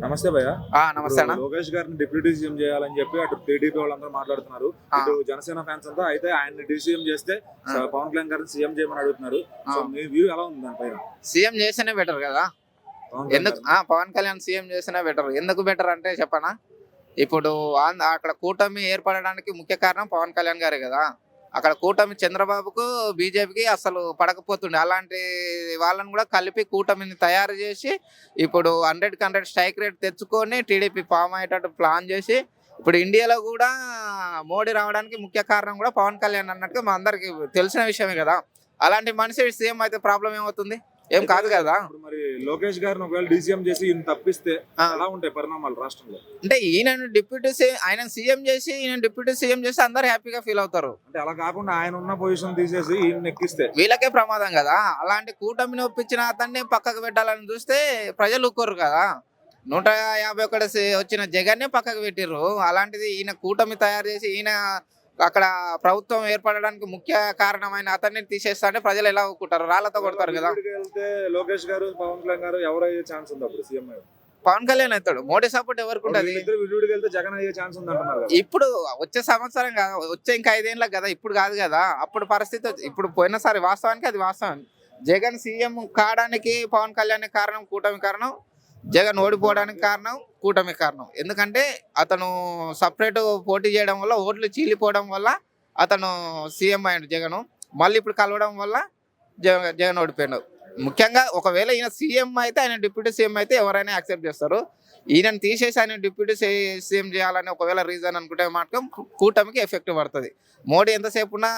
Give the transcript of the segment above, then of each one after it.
నమస్తే భయ్య. నమస్తే అన్న. లోకేష్ గారిని డిప్యూటీ సీఎం చేయాలని చెప్పి అటు టీడీపీ వాళ్ళందరూ మాట్లాడుతున్నారు. ఇటు జనసేన ఫ్యాన్స్ అంతా అయితే ఆయన్ని డిసిఎం చేస్తే పవన్ కళ్యాణ్ గారిని సీఎం చేయమని అడుగుతున్నారు. సో మీ వ్యూ ఎలా ఉంది దానిపైన? సీఎం చేస్తేనే బెటర్ కదా. ఎందుకు పవన్ కళ్యాణ్ సీఎం చేస్తేనే బెటర్. ఎందుకు బెటర్ అంటే చెప్పనా, ఇప్పుడు అక్కడ కూటమి ఏర్పడడానికి ముఖ్య కారణం పవన్ కళ్యాణ్ గారే కదా. అక్కడ కూటమి చంద్రబాబుకు బీజేపీకి అసలు పడకపోతుండే, అలాంటి వాళ్ళని కూడా కలిపి కూటమిని తయారు చేసి ఇప్పుడు 100కి 100 స్ట్రైక్ రేట్ తెచ్చుకొని టీడీపీ ఫామ్ అయ్యేటట్టు ప్లాన్ చేసి ఇప్పుడు ఇండియాలో కూడా మోడీ రావడానికి ముఖ్య కారణం కూడా పవన్ కళ్యాణ్ అన్నట్టుగా మా అందరికి తెలిసిన విషయమే కదా. అలాంటి మనిషి సీఎం అయితే ప్రాబ్లం ఏమవుతుంది? ఏం కాదు కదా. మరి లోకేష్ గారిని ఒకవేళ డిసిఎం చేసి ఈయన తప్పిస్తే ఎలా ఉంటాయి పరిణామాలు రాష్ట్రంలో? అంటే ఈయన ఆయన సీఎం చేసి ఈయన డిప్యూటీ సీఎం చేసి అందరు హ్యాపీగా ఫీల్ అవుతారు. అంటే అలా కాకుండా ఆయన ఉన్న పొజిషన్ తీసేసి ఈయన ఎక్కిస్తే వీళ్ళకే ప్రమాదం కదా. అలాంటి కూటమిని ఒప్పించిన అతన్ని పక్కకు పెట్టాలని చూస్తే ప్రజలు ఊరుకోరు కదా. 151 వచ్చిన జగన్నే పక్కకు పెట్టిర్రు. అలాంటిది ఈయన కూటమి తయారు చేసి ఈయన అక్కడ ప్రభుత్వం ఏర్పడడానికి ముఖ్య కారణమైన అతన్ని తీసేస్తా ప్రజలు ఎలా ఒప్పుకుంటారు? రాళ్లతో కొడతారు కదా. లోకేష్ గారు పవన్ కళ్యాణ్ గారు ఎవరయ్యే ఛాన్స్ ఉంది అప్పుడు సీఎం? పవన్ కళ్యాణ్ అవుతాడు. మోడీ సపోర్ట్ ఎవరికి ఉంటుంది? జగన్ అయ్యే ఛాన్స్ ఉంది అంటున్నారు. ఇప్పుడు వచ్చే సంవత్సరం కదా, వచ్చే ఇంకా 5 ఏళ్ళకి కదా, ఇప్పుడు కాదు కదా. అప్పుడు పరిస్థితి ఇప్పుడు పోయినసారి వాస్తవానికి అది వాస్తవం. జగన్ సీఎం కావడానికి పవన్ కళ్యాణ్ కారణం, కూటమి కారణం. జగన్ ఓడిపోవడానికి కారణం కూటమి కారణం. ఎందుకంటే అతను సపరేట్ పోటీ చేయడం వల్ల ఓట్లు చీలిపోవడం వల్ల అతను సీఎం అయ్యాడు జగన్. మళ్ళీ ఇప్పుడు కలవడం వల్ల జగన్ ఓడిపోయాడు. ముఖ్యంగా ఒకవేళ ఈయన సీఎం అయితే, ఆయన డిప్యూటీ సీఎం అయితే ఎవరైనా యాక్సెప్ట్ చేస్తారు. ఈయనను తీసేసి ఆయన డిప్యూటీ సీఎం చేయాలని ఒకవేళ రీజన్ అనుకుంటే మాత్రం కూటమికి ఎఫెక్ట్ పడుతుంది. మోడీ ఎంతసేపు ఉన్నా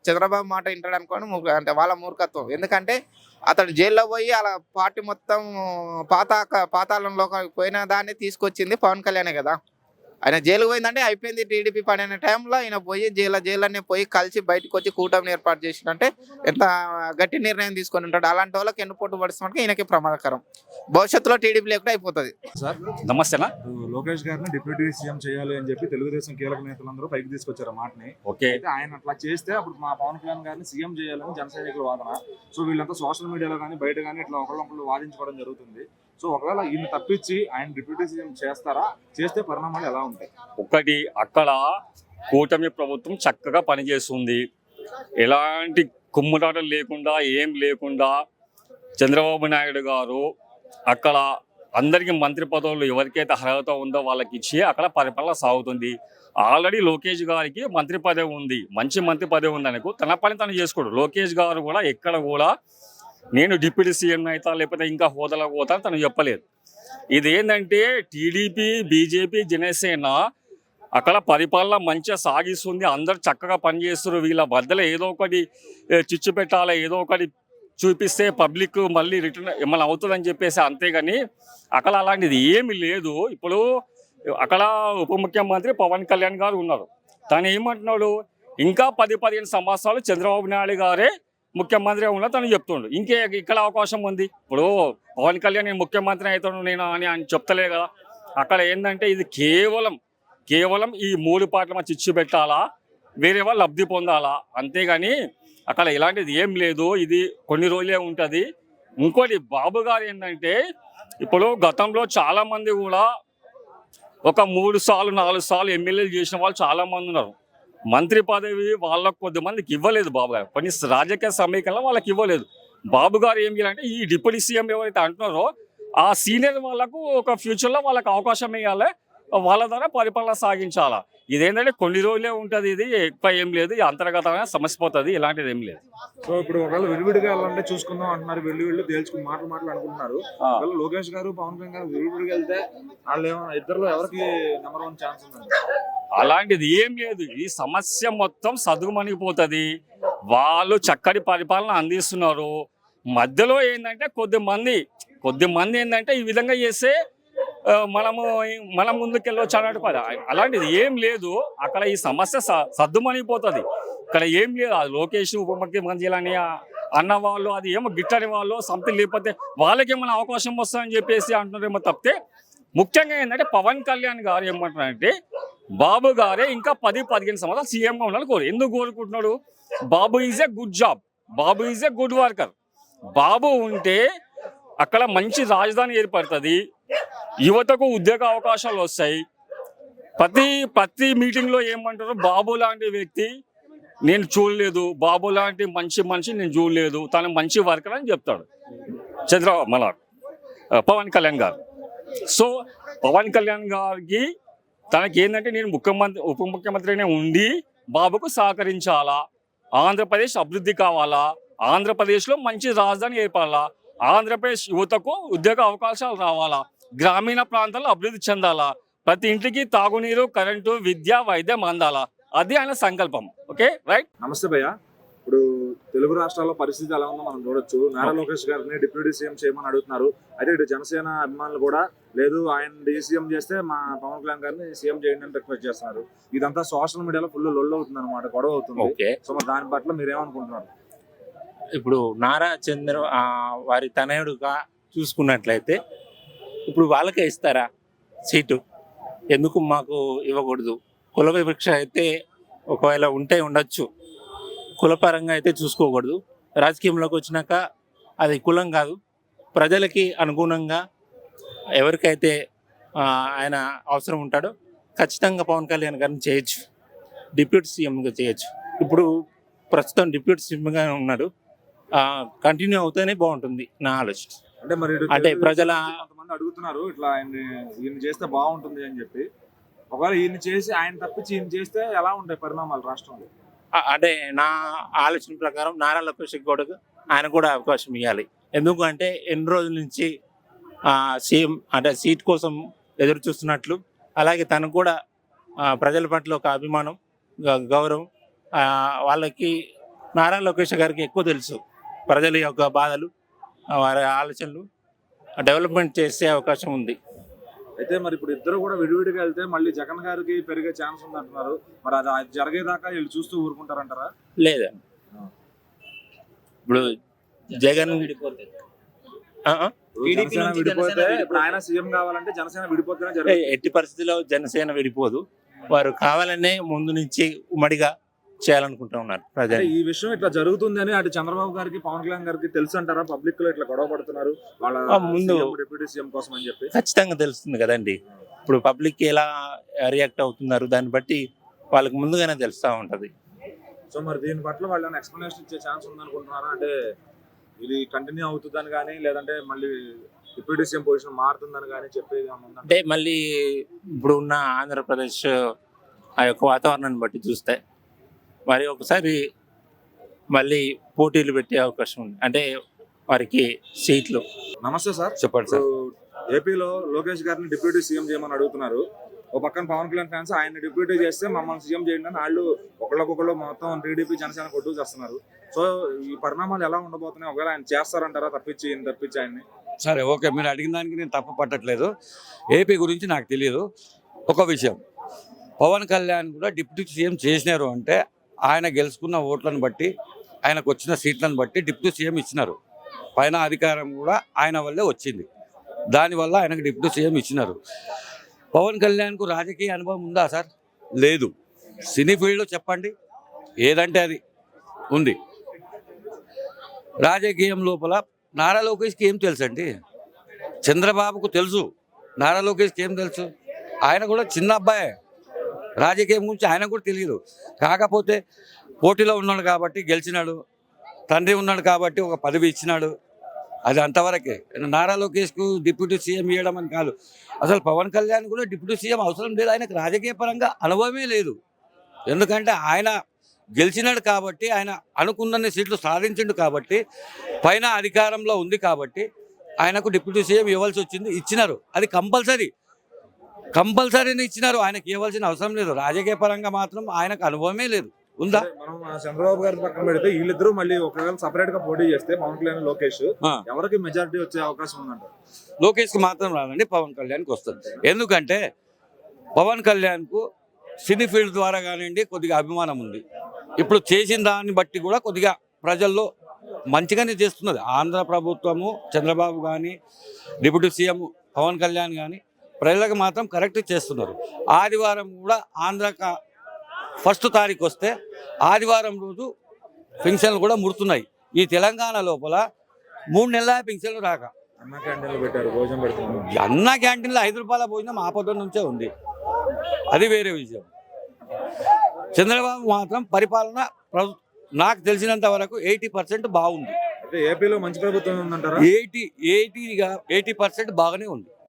చంద్రబాబు మాట వింటాడు అనుకోండి, అంటే వాళ్ళ మూర్ఖత్వం. ఎందుకంటే అతడు జైల్లో పోయి అలా పార్టీ మొత్తం పాతాళంలో పోయిన దాన్ని తీసుకొచ్చింది పవన్ కళ్యాణే కదా. ఆయన జైలుకు పోయిందంటే అయిపోయింది టీడీపీ పని అనే టైంలో ఆయన పోయి జైలనే పోయి కలిసి బయటకు వచ్చి కూటమిని ఏర్పాటు చేసినంటే ఎంత గట్టి నిర్ణయం తీసుకొని ఉంటాడు. అలాంటి వాళ్ళకి ఎన్నుపోటు పడుతున్నట్టు ఈయనకి ప్రమాదకరం. భవిష్యత్తులో టీడీపీ లేకుండా అయిపోతుంది. సార్ నమస్తేనా. లోకేష్ గారిని డిప్యూటీ సీఎం చేయాలి అని చెప్పి తెలుగుదేశం కీలక నేతలందరూ పైకి తీసుకొచ్చారు ఆ మాటని. ఓకే, అయితే ఆయన అట్లా చేస్తే అప్పుడు మా పవన్ కళ్యాణ్ గారిని సీఎం చేయాలని జన సైనికుల వాదన. సో వీళ్ళంతా సోషల్ మీడియాలో కానీ బయట కానీ ఇట్లా ఒకళ్ళొకళ్ళు వాదించుకోవడం జరుగుతుంది. సో ఒకవేళ ఈయన తప్పించి ఆయన డిప్యూటీ సీఎం చేస్తారా? చేస్తే పరిణామాలు ఎలా ఉంటాయి? ఒకటి, అక్కడ కూటమి ప్రభుత్వం చక్కగా పనిచేస్తుంది. ఎలాంటి కుమ్ముటాటలు లేకుండా ఏం లేకుండా చంద్రబాబు నాయుడు గారు అక్కడ అందరికీ మంత్రి పదవులు ఎవరికైతే అర్హత ఉందో వాళ్ళకి ఇచ్చి అక్కడ పరిపాలన సాగుతుంది. ఆల్రెడీ లోకేష్ గారికి మంత్రి పదవి ఉంది, మంచి మంత్రి పదవి ఉంది అనుకో, తన పని తను చేసుకోడు. లోకేష్ గారు కూడా ఎక్కడ కూడా నేను డిప్యూటీ సీఎం అవుతా లేకపోతే ఇంకా హోదాలో పోతా తను చెప్పలేదు. ఇది ఏంటంటే టీడీపీ, బీజేపీ, జనసేన అక్కడ పరిపాలన మంచిగా సాగిస్తుంది. అందరు చక్కగా పనిచేస్తారు. వీళ్ళ మధ్యలో ఏదో ఒకటి చిచ్చు పెట్టాలి, ఏదో ఒకటి చూపిస్తే పబ్లిక్ మళ్ళీ రిటర్న్ ఏమైనా అవుతుందని చెప్పేసి, అంతేగాని అక్కడ అలాంటిది ఏమి లేదు. ఇప్పుడు అక్కడ ఉప ముఖ్యమంత్రి పవన్ కళ్యాణ్ గారు ఉన్నారు. తను ఏమంటున్నాడు, ఇంకా 10-15 సంవత్సరాలు చంద్రబాబు నాయుడు గారే ముఖ్యమంత్రి ఉన్నా తను చెప్తుండు. ఇంకే ఇక్కడ అవకాశం ఉంది. ఇప్పుడు పవన్ కళ్యాణ్ నేను ముఖ్యమంత్రి అవుతాను నేను అని ఆయన చెప్తలే కదా. అక్కడ ఏంటంటే ఇది కేవలం ఈ 3 పార్టీల చిచ్చు పెట్టాలా, వేరే వాళ్ళు లబ్ధి పొందాలా, అంతేగాని అక్కడ ఇలాంటిది ఏం లేదు. ఇది కొన్ని రోజులే ఉంటుంది. ఇంకోటి, బాబు గారు ఏంటంటే ఇప్పుడు గతంలో చాలామంది కూడా ఒక 3 సార్లు 4 సార్లు ఎమ్మెల్యేలు చేసిన వాళ్ళు చాలామంది ఉన్నారు. మంత్రి పదవి వాళ్ళకు కొద్దిమందికి ఇవ్వలేదు బాబు గారు. కొన్ని రాజకీయ సమీకరణలో వాళ్ళకి ఇవ్వలేదు. బాబు గారు ఏం చేయాలంటే ఈ డిప్యూటీ సీఎం ఎవరైతే అంటున్నారో ఆ సీనియర్ వాళ్ళకు ఒక ఫ్యూచర్లో వాళ్ళకి అవకాశం ఇవ్వాలి, వాళ్ళ ద్వారా పరిపాలన సాగించాలా. ఇదేంటంటే కొన్ని రోజులే ఉంటుంది. ఇది ఎక్కువ ఏం లేదు, అంతర్గతమైన సమస్య పోతుంది. ఇలాంటిది ఏం లేదు. సో ఇప్పుడు ఒకవేళ విడివిడిగా వెళ్ళాలంటే చూసుకుందాం అంటున్నారు. వెళ్ళి తేల్చుకుని మాటలు అనుకుంటున్నారు. లోకేష్ గారు పవన్ కళ్యాణ్ గారు విడివిడిగా వెళ్తే వాళ్ళు ఇద్దరులో ఎవరికి నెంబర్ 1 ఛాన్స్ ఉంది? అలాంటిది ఏం లేదు. ఈ సమస్య మొత్తం సదుగుమణిగిపోతుంది. వాళ్ళు చక్కటి పరిపాలన అందిస్తున్నారు. మధ్యలో ఏంటంటే కొద్దిమంది ఏంటంటే ఈ విధంగా చేస్తే మనం ముందుకెళ్ళవచ్చు అన్నట్టు పద. అలాంటిది ఏం లేదు. అక్కడ ఈ సమస్య సద్దుమణిగిపోతుంది. ఇక్కడ ఏం లేదు. అది లోకేష్ ఉప ముఖ్యమంత్రులని అన్నవాళ్ళు అది ఏమో గిట్టని వాళ్ళు సంథింగ్, లేకపోతే వాళ్ళకి ఏమైనా అవకాశం వస్తుందని చెప్పేసి అంటున్నారేమో తప్పితే, ముఖ్యంగా ఏంటంటే పవన్ కళ్యాణ్ గారు ఏమంటున్నారంటే బాబు గారే ఇంకా 10-15 సంవత్సరాలు సీఎంగా ఉండాలని ఎందుకు కోరుకుంటున్నాడు? Babu is a good job, Babu is a good worker. Babu ఉంటే అక్కడ మంచి రాజధాని ఏర్పడుతుంది. యువతకు ఉద్యోగ అవకాశాలు వస్తాయి. ప్రతి మీటింగ్లో ఏమంటారు, బాబు లాంటి వ్యక్తి నేను చూడలేదు, బాబు లాంటి మంచి మనిషి నేను చూడలేదు, తను మంచి వర్కర్ అని చెప్తాడు పవన్ కళ్యాణ్ గారు. సో పవన్ కళ్యాణ్ గారికి తనకి ఏంటంటే నేను ఉప ముఖ్యమంత్రినే ఉండి బాబుకు సహకరించాలా, ఆంధ్రప్రదేశ్ అభివృద్ధి కావాలా, ఆంధ్రప్రదేశ్లో మంచి రాజధాని ఏర్పడాలా, ఆంధ్రప్రదేశ్ యువతకు ఉద్యోగ అవకాశాలు రావాలా, గ్రామీణ ప్రాంతాల్లో అభివృద్ధి చెందాలా, ప్రతి ఇంటికి తాగునీరు, కరెంటు, విద్య, వైద్యం అందాలా, అది ఆయన సంకల్పం. Okay right. నమస్తే భయ్య. ఇప్పుడు తెలుగు రాష్ట్రాల్లో పరిస్థితి ఎలా ఉందో మనం చూడొచ్చు. నారా లోకేష్ గారిని డిప్యూటీ సీఎం చేయమని అడుగుతున్నారు. అయితే ఇటు జనసేన అభిమానులు కూడా లేదు, ఆయన సీఎం చేస్తే మా పవన్ కళ్యాణ్ గారిని సీఎం చేయండి అని రిక్వెస్ట్ చేస్తున్నారు. ఇదంతా సోషల్ మీడియాలో ఫుల్ లొల్లు అవుతుంది అనమాట, గొడవ అవుతుంది. సో మరి దాని పట్ల మీరేమనుకుంటున్నారు? ఇప్పుడు నారా చంద్ర వారి తనయుడుగా చూసుకున్నట్లయితే ఇప్పుడు వాళ్ళకే ఇస్తారా సీటు? ఎందుకు మాకు ఇవ్వకూడదు? కుల వివక్ష అయితే ఒకవేళ ఉంటే ఉండొచ్చు, కులపరంగా అయితే చూసుకోకూడదు. రాజకీయంలోకి వచ్చినాక అది కులం కాదు, ప్రజలకి అనుగుణంగా ఎవరికైతే ఆయన అవసరం ఉంటాడో ఖచ్చితంగా పవన్ కళ్యాణ్ గారిని చేయొచ్చు, డిప్యూటీ సీఎంగా చేయొచ్చు. ఇప్పుడు ప్రస్తుతం డిప్యూటీ సీఎంగా ఉన్నాడు, కంటిన్యూ అవుతేనే బాగుంటుంది నా ఆలోచన. అంటే మరి అంటే ప్రజల కొంతమంది అడుగుతున్నారు ఇట్లా ఈయన చేస్తే బాగుంటుంది అని చెప్పి. ఒకవేళ ఈయన చేసి ఆయన తప్పించి ఈయన చేస్తే ఎలా ఉంటాయి పరిణామాలు రాష్ట్రంలో? అంటే నా ఆలోచన ప్రకారం నారా లోకేష్ గౌడ్కు ఆయన కూడా అవకాశం ఇవ్వాలి. ఎందుకంటే ఎన్ని రోజుల నుంచి సీఎం అంటే సీట్ కోసం ఎదురు చూస్తున్నట్లు, అలాగే తనకు కూడా ప్రజల పట్ల ఒక అభిమానం, గౌరవం, వాళ్ళకి నారా లోకేష్ గారికి ఎక్కువ తెలుసు ప్రజల యొక్క బాధలు, వారి ఆలోచనలు, డెవలప్మెంట్ చేసే అవకాశం ఉంది. అయితే మరి ఇప్పుడు ఇద్దరు కూడా విడివిడిగా వెళ్తే మళ్ళీ జగన్ గారికి పెరిగే ఛాన్స్ ఉంది అంటున్నారు. మరి అది జరిగేదాకా వీళ్ళు చూస్తూ ఊరుకుంటారంటారా? లేదా ఇప్పుడు జగన్ విడిపోతే ఇప్పుడు ఆయన సీఎం కావాలంటే జనసేన విడిపోతేనే జరుగుతుంది. ఎట్టి పరిస్థితుల్లో జనసేన విడిపోదు, వారు కావాలనే ముందు నుంచి ఉమ్మడిగా చేయాలనుకుంటూ ఉన్నారు ప్రజలు. ఈ విషయం ఇట్లా జరుగుతుంది అని అటు చంద్రబాబు గారికి పవన్ కళ్యాణ్ గారికి తెలుసు అంటారా? పబ్లిక్ లో ఇట్లా గొడవ పడుతున్నారు వాళ్ళ ముందు డిప్యూటీ సీఎం కోసం అని చెప్పి ఖచ్చితంగా తెలుస్తుంది కదండి. ఇప్పుడు పబ్లిక్ ఎలా రియాక్ట్ అవుతున్నారు దాన్ని బట్టి వాళ్ళకి ముందుగానే తెలుస్తూ ఉంటది. సో మరి దీని పట్ల వాళ్ళు ఎక్స్ప్లెనేషన్ ఇచ్చే ఛాన్స్ ఉంది అనుకుంటున్నారా? అంటే ఇది కంటిన్యూ అవుతుందని కానీ లేదంటే మళ్ళీ డిప్యూటీ సీఎం పొజిషన్ మారుతుందని కానీ చెప్పేది అంటే మళ్ళీ ఇప్పుడు ఉన్న ఆంధ్రప్రదేశ్ ఆ యొక్క వాతావరణాన్ని బట్టి చూస్తే మరి ఒకసారి మళ్ళీ పోటీలు పెట్టే అవకాశం ఉంది, అంటే వారికి సీట్లు. నమస్తే సార్. చెప్పండి సార్. ఏపీలో లోకేష్ గారిని డిప్యూటీ సీఎం చేయమని అడుగుతున్నారు. ఒక పక్కన పవన్ కళ్యాణ్ ఫ్యాన్స్ ఆయన డిప్యూటీ చేస్తే మమ్మల్ని సీఎం చేయండి అని వాళ్ళు ఒకళ్ళకొకళ్ళు మొత్తం టీడీపీ జనసేన కొట్టు చేస్తున్నారు. సో ఈ పరిణామాలు ఎలా ఉండబోతున్నాయి? ఒకవేళ ఆయన చేస్తారంటారా తప్పించి ఆయన్ని? సరే, ఓకే, మీరు అడిగిన దానికి నేను తప్పు పట్టట్లేదు. ఏపీ గురించి నాకు తెలియదు. ఒక విషయం, పవన్ కళ్యాణ్ కూడా డిప్యూటీ సీఎం చేసినారు అంటే ఆయన గెలుచుకున్న ఓట్లను బట్టి, ఆయనకు వచ్చిన సీట్లను బట్టి డిప్యూటీ సీఎం ఇచ్చినారు. పైన అధికారం కూడా ఆయన వల్లే వచ్చింది, దానివల్ల ఆయనకు డిప్యూటీ సీఎం ఇచ్చినారు. పవన్ కళ్యాణ్కు రాజకీయ అనుభవం ఉందా సార్? లేదు. సినీ ఫీల్డ్లో చెప్పండి, ఏదంటే అది ఉంది. రాజకీయం లోపల నారా లోకేష్కి ఏం తెలుసు అండి? చంద్రబాబుకు తెలుసు, నారా లోకేష్కి ఏం తెలుసు? ఆయన కూడా చిన్న అబ్బాయే, రాజకీయం గురించి ఆయన కూడా తెలియదు. కాకపోతే పోటీలో ఉన్నాడు కాబట్టి గెలిచినాడు, తండ్రి ఉన్నాడు కాబట్టి ఒక పదవి ఇచ్చినాడు, అది అంతవరకే. నారా లోకేష్కు డిప్యూటీ సీఎం ఇవ్వడం అని కాదు. అసలు పవన్ కళ్యాణ్ కూడా డిప్యూటీ సీఎం అవసరం లేదు, ఆయనకు రాజకీయ పరంగా అనుభవమే లేదు. ఎందుకంటే ఆయన గెలిచినాడు కాబట్టి, ఆయన అనుకున్న సీట్లు సాధించిండు కాబట్టి, పైన అధికారంలో ఉంది కాబట్టి ఆయనకు డిప్యూటీ సీఎం ఇవ్వాల్సి వచ్చింది, ఇచ్చినారు. అది కంపల్సరీని ఇచ్చినారు, ఆయనకి ఇవ్వాల్సిన అవసరం లేదు. రాజకీయ పరంగా మాత్రం ఆయనకు అనుభవమే లేదు. ఉందా? మనం చంద్రబాబు గారి పక్కన పెడితే వీళ్ళిద్దరూ మళ్ళీ ఒకవేళ సపరేట్ గా పోటీ చేస్తే పవన్ కళ్యాణ్ లోకేష్ ఎవరికి మెజారిటీ వచ్చే అవకాశం ఉందంట? లోకేష్కి మాత్రం రాదండి, పవన్ కళ్యాణ్కి వస్తుంది. ఎందుకంటే పవన్ కళ్యాణ్కు సినీ ఫీల్డ్ ద్వారా కానివ్వండి కొద్దిగా అభిమానం ఉంది. ఇప్పుడు చేసిన దాన్ని బట్టి కూడా కొద్దిగా ప్రజల్లో మంచిగానే చేస్తున్నది. ఆంధ్ర ప్రభుత్వము, చంద్రబాబు కానీ, డిప్యూటీ సీఎం పవన్ కళ్యాణ్ కానీ ప్రజలకు మాత్రం కరెక్ట్ చేస్తున్నారు. ఆదివారం కూడా ఆంధ్ర ఫస్ట్ తారీఖు వస్తే ఆదివారం రోజు పెన్షన్లు కూడా ముడుతున్నాయి. ఈ తెలంగాణ లోపల 3 నెలల పెన్షన్లు రాక అన్న క్యాంటీన్లు పెట్టారు, భోజనం పెడుతున్నారు. అన్న క్యాంటీన్లో 5 రూపాయల భోజనం ఆ పొద్దు నుంచే ఉంది, అది వేరే విషయం. చంద్రబాబు మాత్రం పరిపాలన నాకు తెలిసినంత వరకు 80% బాగుంది. అంటే ఏపీలో మంచి ప్రభుత్వం ఉందంటారా? 80% బాగానే ఉంది.